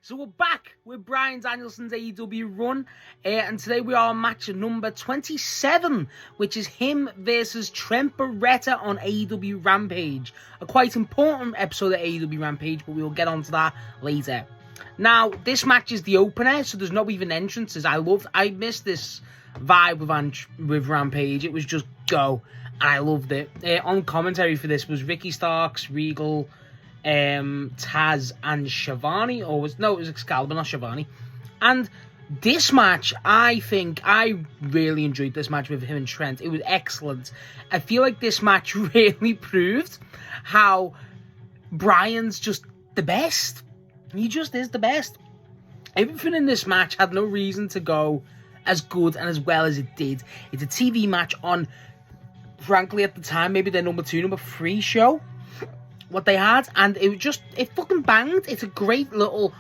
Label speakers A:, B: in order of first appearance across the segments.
A: So we're back with Bryan Danielson's AEW run, and today we are on match number 27, which is him versus Trent Beretta on AEW Rampage. A quite important episode of AEW Rampage, but we will get onto that later. Now, this match is the opener, so there's no even entrances. I missed this vibe with Rampage. It was just go, and I loved it. On commentary for this was Ricky Starks, Regal, Taz and Shivani, it was Excalibur, not Shivani. And this match, I really enjoyed this match with him and Trent. It was excellent. I feel like this match really proved how Bryan's just the best. He just is the best. Everything in this match had no reason to go as good and as well as it did. It's a TV match on, frankly, at the time, maybe their number 2, number 3 show. What they had, and it fucking banged. It's a great little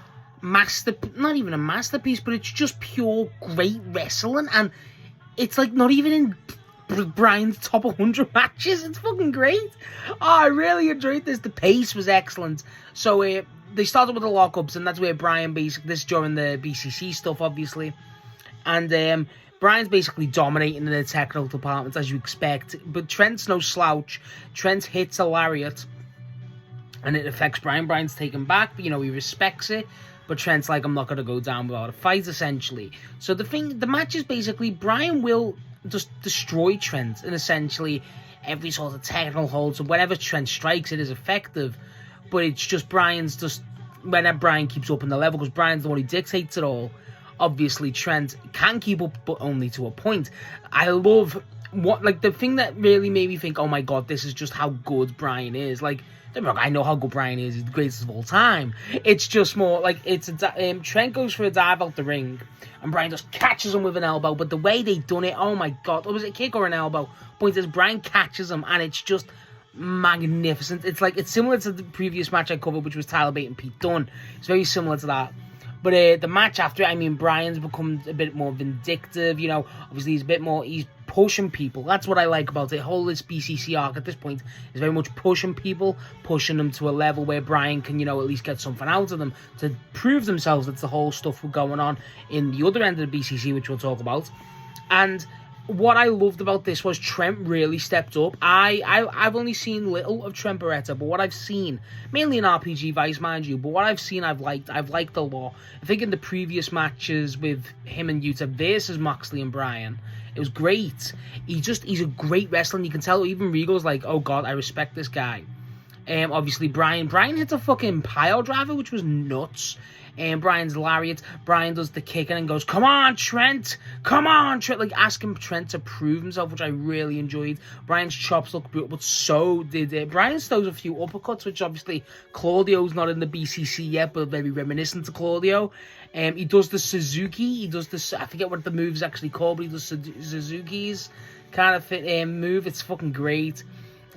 A: not even a masterpiece, but it's just pure great wrestling, and it's like not even in Bryan's top 100 matches. It's fucking great. Oh, I really enjoyed this. The pace was excellent. So they started with the lockups, and that's where Bryan this is during the BCC stuff, obviously, and Bryan's basically dominating in the technical department, as you expect, but Trent's no slouch. Trent hits a lariat, and it affects Bryan. Bryan's taken back, but, he respects it. But Trent's like, I'm not going to go down without a fight, essentially. So the match is basically, Bryan will just destroy Trent, and essentially every sort of technical hold. So whenever Trent strikes, it is effective. But it's just whenever Bryan keeps up in the level, because Bryan's the one who dictates it all. Obviously, Trent can keep up, but only to a point. I love the thing that really made me think, oh my god, this is just how good Bryan is. I know how good Bryan is. He's the greatest of all time. It's just more like Trent goes for a dive out the ring, and Bryan just catches him with an elbow. But the way they done it, oh my god, was it a kick or an elbow? Point is, Bryan catches him, and it's just magnificent. It's similar to the previous match I covered, which was Tyler Bate and Pete Dunne. It's very similar to that. But the match after it, Bryan's become a bit more vindictive. Obviously he's pushing people. That's what I like about it. This BCC arc at this point is very much pushing people, pushing them to a level where Bryan can, at least get something out of them to prove themselves. That's the whole stuff going on in the other end of the BCC, which we'll talk about. And what I loved about this was Trent really stepped up. I've only seen little of Trent Beretta, but what I've seen, mainly in RPG Vice, mind you, but what I've seen I've liked a lot. I think in the previous matches with him and Yuta versus Moxley and Bryan, it was great. He's a great wrestler. You can tell even Regal's like, oh god, I respect this guy. Obviously Bryan hits a fucking pile driver, which was nuts. Bryan's lariat. Bryan does the kick and goes, come on, Trent! Come on, Trent! Asking Trent to prove himself, which I really enjoyed. Bryan's chops look brutal, but so did it. Bryan throws a few uppercuts, which obviously Claudio's not in the BCC yet, but very reminiscent to Claudio. He does the Suzuki. I forget what the move's actually called, but he does Suzuki's kind of move. It's fucking great.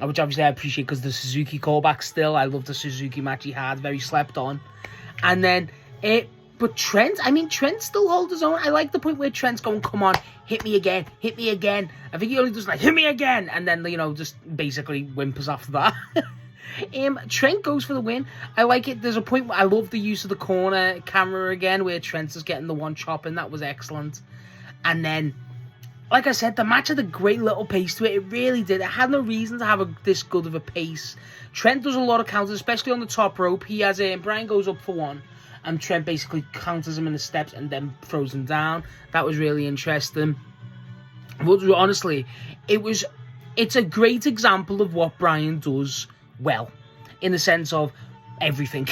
A: Which obviously I appreciate because the Suzuki callback still. I love the Suzuki match he had. Very slept on. And then but Trent still holds his own. I like the point where Trent's going, come on, hit me again. I think he only does hit me again, and then, just basically whimpers after that. Trent goes for the win. I like it. There's a point where I love the use of the corner camera again, where Trent is getting the one chop, and that was excellent. And then, like I said, the match had a great little pace to it. It really did. It had no reason to have this good of a pace. Trent does a lot of counters, especially on the top rope. He has Bryan goes up for one, and Trent basically counters him in the steps and then throws him down. That was really interesting. But honestly, it's a great example of what Bryan does well, in the sense of everything.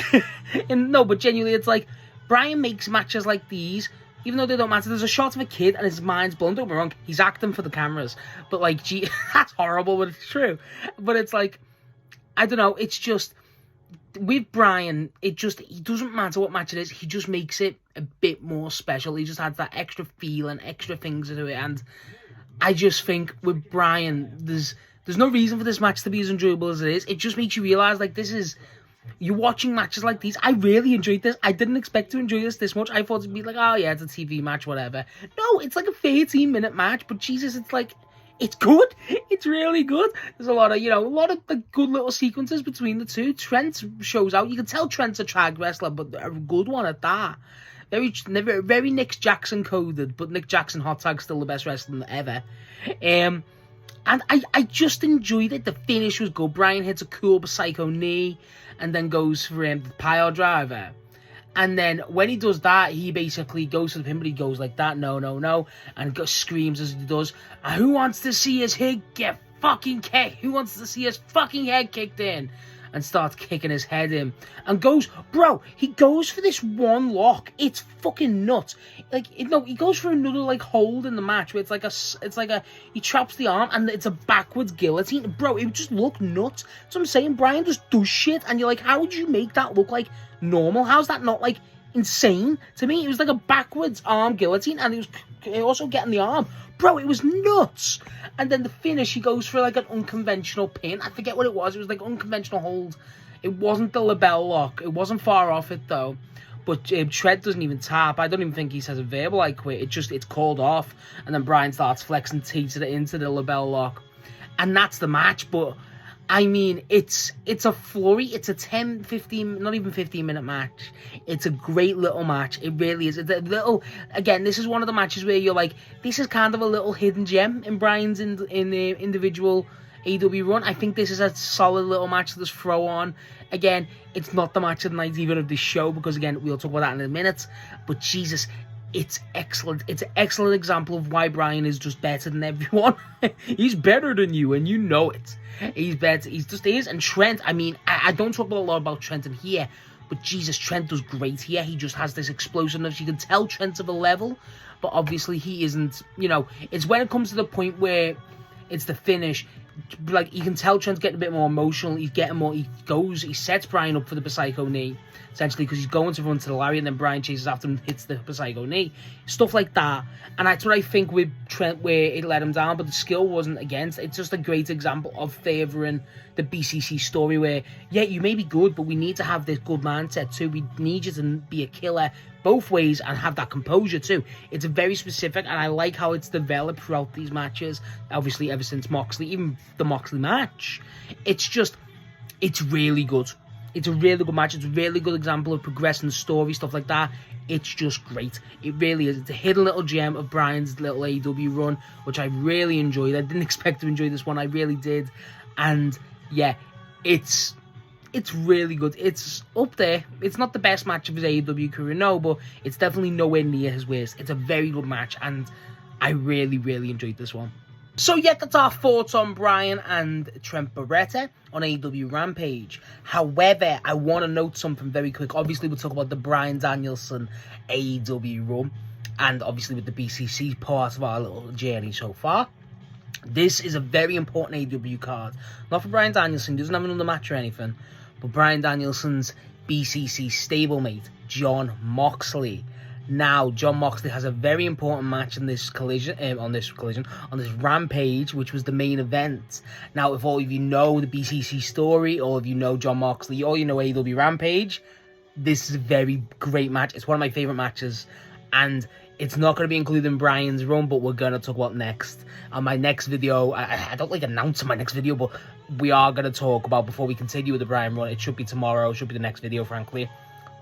A: But genuinely, it's like Bryan makes matches like these, even though they don't matter. There's a shot of a kid and his mind's blown. Don't get me wrong, he's acting for the cameras, but that's horrible, but it's true. But it's like, I don't know, it's just, with Bryan, he doesn't matter what match it is, he just makes it a bit more special. He just adds that extra feel and extra things to it, and I just think with Bryan, there's no reason for this match to be as enjoyable as it is. It just makes you realise, you're watching matches like these. I really enjoyed this. I didn't expect to enjoy this much. I thought it'd be oh yeah, it's a TV match, whatever. No, it's like a 13-minute match, but Jesus, It's good. It's really good. There's a lot of, a lot of the good little sequences between the two. Trent shows out. You can tell Trent's a tag wrestler, but a good one at that. Very Nick Jackson coded, but Nick Jackson hot tag's still the best wrestler ever. And I just enjoyed it. The finish was good. Bryan hits a cool psycho knee and then goes for the pile driver. And then when he does that, he basically goes for the pin, but he goes like that, no, and screams as he does. Who wants to see his head get fucking kicked? Who wants to see his fucking head kicked in? And starts kicking his head in. And goes, bro, he goes for this one lock. It's fucking nuts. He goes for another, hold in the match where he traps the arm and it's a backwards guillotine. Bro, it just looked nuts. So I'm saying, Bryan just does shit and you're like, how would you make that look like normal? How's that not, insane? To me, it was like a backwards arm guillotine and he was also getting the arm. Bro, it was nuts. And then the finish, he goes for an unconventional pin. I forget what it was. It was unconventional hold. It wasn't the label lock. It wasn't far off it though. But Trent doesn't even tap. I don't even think he says a verbal I quit. It's called off. And then Bryan starts flexing, takes it into the label lock. And that's the match. But I mean, it's a flurry. It's a 10, 15, not even 15-minute match. It's a great little match. It really is. It's a little, again, this is one of the matches where you're like, this is kind of a little hidden gem in Bryan's in the individual AEW run. I think this is a solid little match to just throw on. Again, it's not the match of the night even of this show, because again, we'll talk about that in a minute. But Jesus, it's excellent. It's an excellent example of why Bryan is just better than everyone. He's better than you, and you know it. He's better. He just is. And Trent, I mean, I don't talk a lot about Trent in here, but Jesus, Trent does great here. He just has this explosiveness. You can tell Trent's of a level, but obviously he isn't, it's when it comes to the point where it's the finish, you can tell Trent's getting a bit more emotional. He's getting more, he sets Bryan up for the psycho knee, essentially, because he's going to run to the lariat, and then Bryan chases after him and hits the psycho knee. Stuff like that. And that's what I think with Trent, where it let him down, but the skill wasn't against. It's just a great example of favouring the BCC story where, yeah, you may be good, but we need to have this good mindset too. We need you to be a killer both ways and have that composure too. It's very specific, and I like how it's developed throughout these matches, obviously ever since Moxley, even the Moxley match. It's really good. It's a really good match. It's a really good example of progressing the story, stuff like that. It's just great. It really is. It's a hidden little gem of Bryan's little AEW run, which I really enjoyed. I didn't expect to enjoy this one. I really did. And yeah, it's really good. It's up there. It's not the best match of his AEW career, no, but it's definitely nowhere near his worst. It's a very good match, and I really, really enjoyed this one. So yeah, that's our thoughts on Bryan and Trent Beretta on AEW Rampage. However, I want to note something very quick. Obviously, we'll talk about the Bryan Danielson AEW run, and obviously with the BCC part of our little journey so far. This is a very important AEW card. Not for Bryan Danielson, he doesn't have another match or anything, but Bryan Danielson's BCC stablemate, Jon Moxley. Now, Jon Moxley has a very important match in this on this Rampage, which was the main event. Now, if all of you know the BCC story, all of you know Jon Moxley, all you know AEW Rampage, this is a very great match. It's one of my favourite matches, and it's not going to be included in Bryan's run, but we're going to talk about next. On my next video, I don't like announcing my next video, but we are going to talk about, before we continue with the Bryan run, it should be tomorrow, it should be the next video, frankly.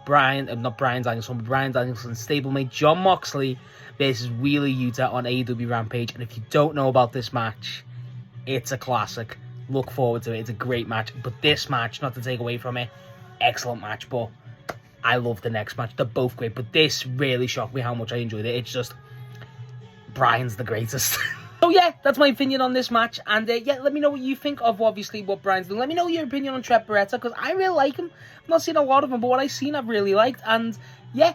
A: Not Bryan Danielson, but Bryan Danielson's stablemate Jon Moxley versus Wheeler Yuta on AEW Rampage. And if you don't know about this match, it's a classic. Look forward to it. It's a great match. But this match, not to take away from it, excellent match. But I love the next match. They're both great. But this really shocked me how much I enjoyed it. It's just, Bryan's the greatest. So yeah, that's my opinion on this match, and yeah, let me know what you think of, obviously, what Bryan's doing. Let me know your opinion on Trent Beretta, because I really like him. I've not seen a lot of him, but what I've seen I've really liked, and yeah,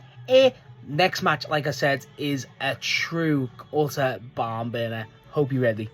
A: next match, like I said, is a true, utter barn burner. Hope you're ready.